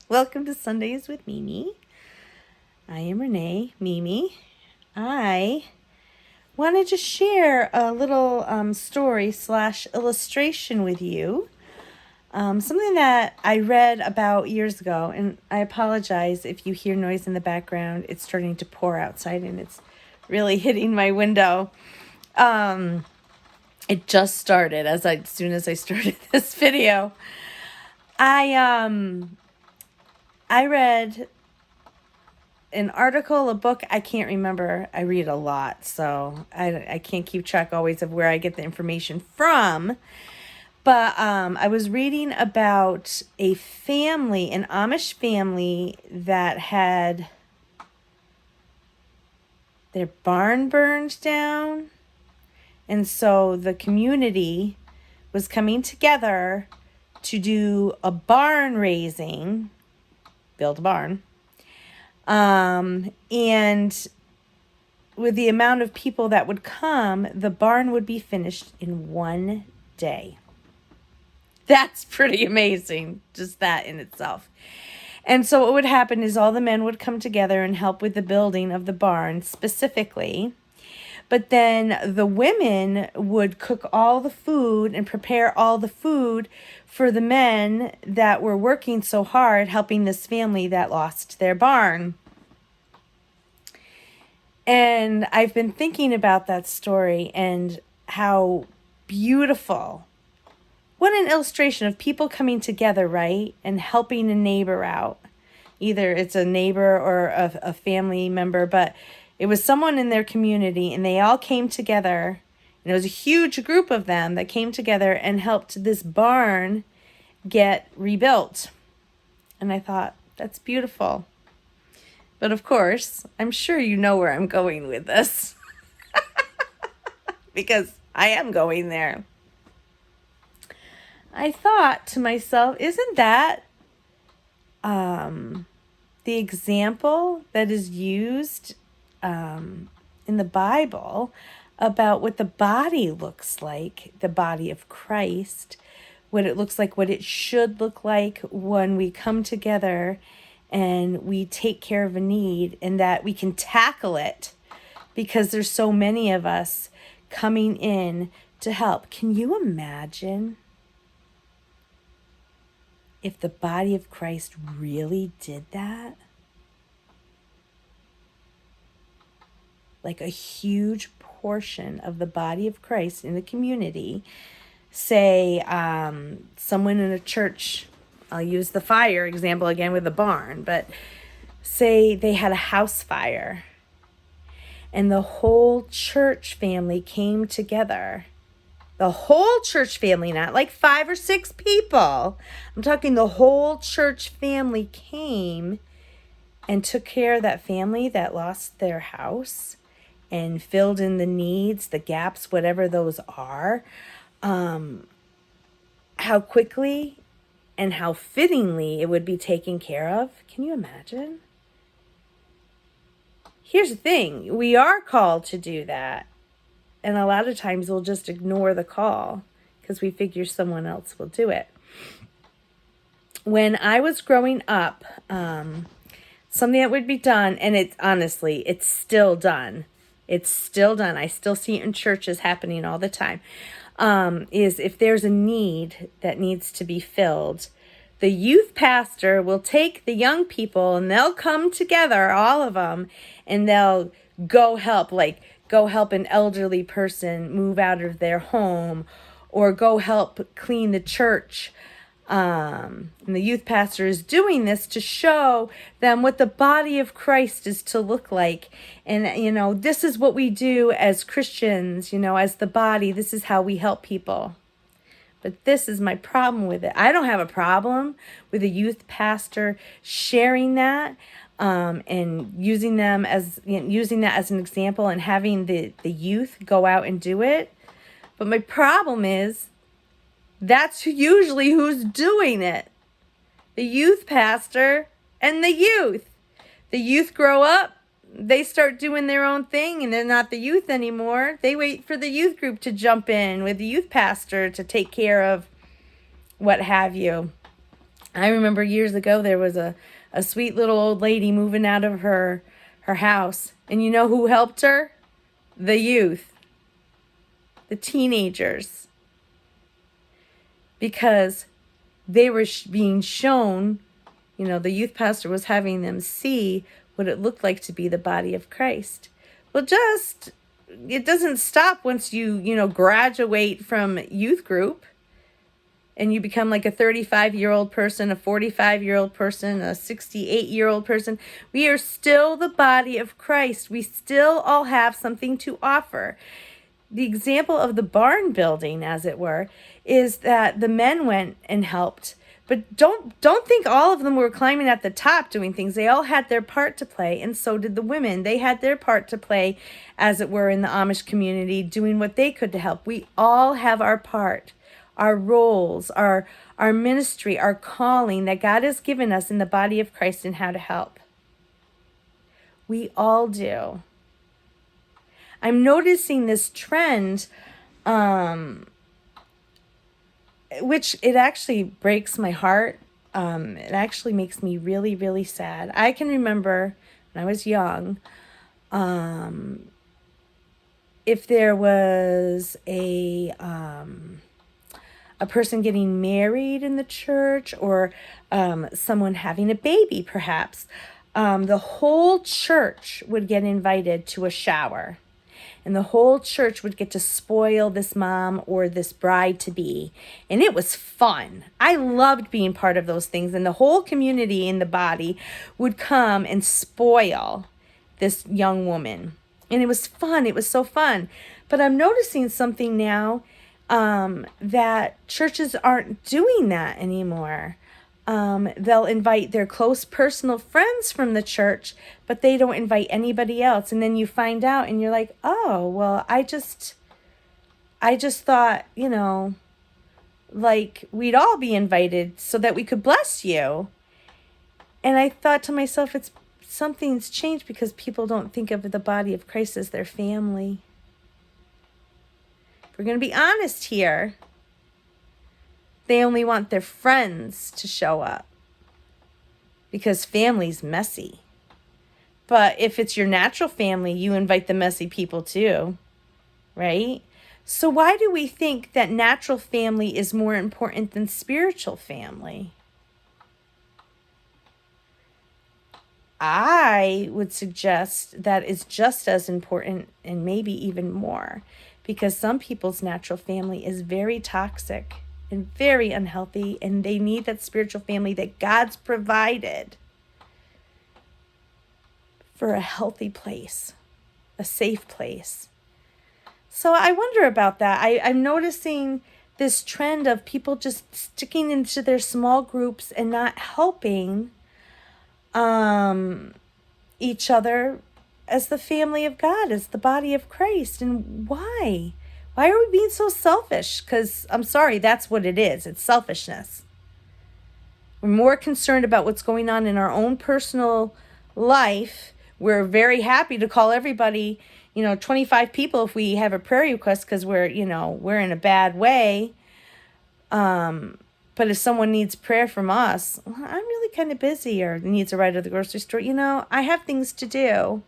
Welcome to Sundays with Mimi. I am Renee, Mimi. I wanted to share a little story / illustration with you. Something that I read about years ago, and I apologize if you hear noise in the background. It's starting to pour outside and it's really hitting my window. It just started as soon as I started this video. I read an article, a book, I can't remember. I read a lot, so I can't keep track always of where I get the information from. But I was reading about a family, an Amish family that had their barn burned down. And so the community was coming together to do a barn raising, build a barn. And with the amount of people that would come, the barn would be finished in one day. That's pretty amazing, just that in itself. And so what would happen is all the men would come together and help with the building of the barn specifically. But then the women would cook all the food and prepare all the food for the men that were working so hard helping this family that lost their barn. And I've been thinking about that story and how beautiful. What an illustration of people coming together, right? And helping a neighbor out. Either it's a neighbor or a family member, but it was someone in their community, and they all came together. And it was a huge group of them that came together and helped this barn get rebuilt. And I thought, that's beautiful. But of course, I'm sure you know where I'm going with this. Because I am going there. I thought to myself, isn't that the example that is used in the Bible about what the body looks like, the body of Christ, what it looks like, what it should look like when we come together and we take care of a need, and that we can tackle it because there's so many of us coming in to help. Can you imagine if the body of Christ really did that? Like a huge portion of the body of Christ in the community, say someone in a church, I'll use the fire example again with the barn, but say they had a house fire and the whole church family came together. The whole church family, not like 5 or 6 people. I'm talking the whole church family came and took care of that family that lost their house and filled in the needs, the gaps, whatever those are. How quickly and how fittingly it would be taken care of. Can you imagine? Here's the thing. We are called to do that. And a lot of times we'll just ignore the call because we figure someone else will do it. When I was growing up, something that would be done, and it's still done. It's still done. I still see it in churches happening all the time. Is if there's a need that needs to be filled, the youth pastor will take the young people and they'll come together, all of them, and they'll go help an elderly person move out of their home, or go help clean the church. And the youth pastor is doing this to show them what the body of Christ is to look like. And, this is what we do as Christians, as the body. This is how we help people. But this is my problem with it. I don't have a problem with a youth pastor sharing that. And using that as an example and having the youth go out and do it. But my problem is that's usually who's doing it. The youth pastor and the youth. The youth grow up, they start doing their own thing, and they're not the youth anymore. They wait for the youth group to jump in with the youth pastor to take care of what have you. I remember years ago there was a sweet little old lady moving out of her house. And you know who helped her? The youth. The teenagers. Because they were being shown, the youth pastor was having them see what it looked like to be the body of Christ. Well, it doesn't stop once you graduate from youth group and you become like a 35-year-old person, a 45-year-old person, a 68-year-old person. We are still the body of Christ. We still all have something to offer. The example of the barn building, as it were, is that the men went and helped. But don't think all of them were climbing at the top doing things. They all had their part to play, and so did the women. They had their part to play, as it were, in the Amish community, doing what they could to help. We all have our part, our roles, our ministry, our calling that God has given us in the body of Christ and how to help. We all do. I'm noticing this trend, which it actually breaks my heart. It actually makes me really, really sad. I can remember when I was young, if there was a person getting married in the church, or someone having a baby, perhaps, the whole church would get invited to a shower. And the whole church would get to spoil this mom or this bride-to-be. And it was fun. I loved being part of those things. And the whole community in the body would come and spoil this young woman. And it was fun. It was so fun. But I'm noticing something now, that churches aren't doing that anymore. They'll invite their close personal friends from the church, but they don't invite anybody else. And then you find out and you're like, oh, well, I just thought, like we'd all be invited so that we could bless you. And I thought to myself, something's changed because people don't think of the body of Christ as their family. If we're going to be honest here, they only want their friends to show up because family's messy. But if it's your natural family, you invite the messy people too, right? So why do we think that natural family is more important than spiritual family? I would suggest that it's just as important and maybe even more, because some people's natural family is very toxic and very unhealthy, and they need that spiritual family that God's provided for a healthy place, a safe place. So I wonder about that. I'm noticing this trend of people just sticking into their small groups and not helping each other as the family of God, as the body of Christ. And why? Why are we being so selfish? Because I'm sorry, that's what it is. It's selfishness. We're more concerned about what's going on in our own personal life. We're very happy to call everybody, 25 people if we have a prayer request because we're in a bad way. But if someone needs prayer from us, well, I'm really kind of busy, or needs a ride to the grocery store, I have things to do.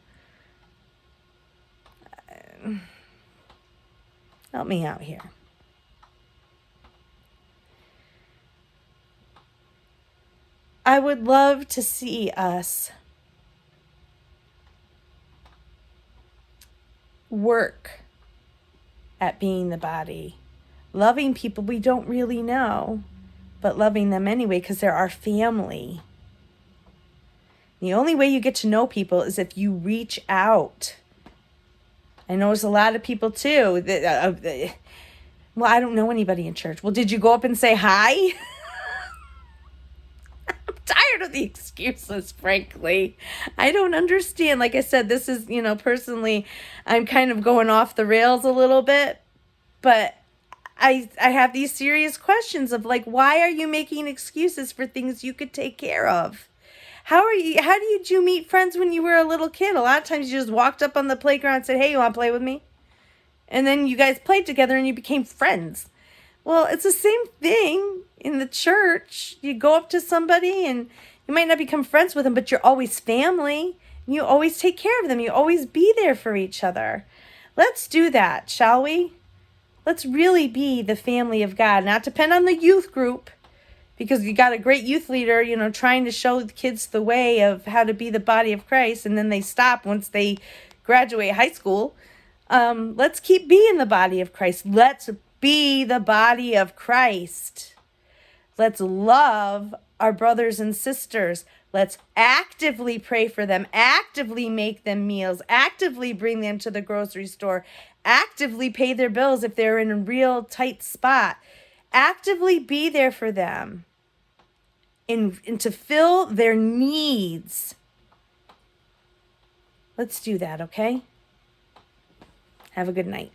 Help me out here. I would love to see us work at being the body, loving people we don't really know, but loving them anyway because they're our family. The only way you get to know people is if you reach out. I notice a lot of people too. Well, I don't know anybody in church. Well, did you go up and say hi? I'm tired of the excuses, frankly. I don't understand. Like I said, this is, personally, I'm kind of going off the rails a little bit. But I have these serious questions of why are you making excuses for things you could take care of? How did you meet friends when you were a little kid? A lot of times you just walked up on the playground and said, hey, you want to play with me? And then you guys played together and you became friends. Well, it's the same thing in the church. You go up to somebody and you might not become friends with them, but you're always family. You always take care of them. You always be there for each other. Let's do that, shall we? Let's really be the family of God, not depend on the youth group, because you got a great youth leader, trying to show the kids the way of how to be the body of Christ, and then they stop once they graduate high school. Let's keep being the body of Christ. Let's be the body of Christ. Let's love our brothers and sisters. Let's actively pray for them, actively make them meals, actively bring them to the grocery store, actively pay their bills if they're in a real tight spot, actively be there for them and to fill their needs. Let's do that, okay? Have a good night.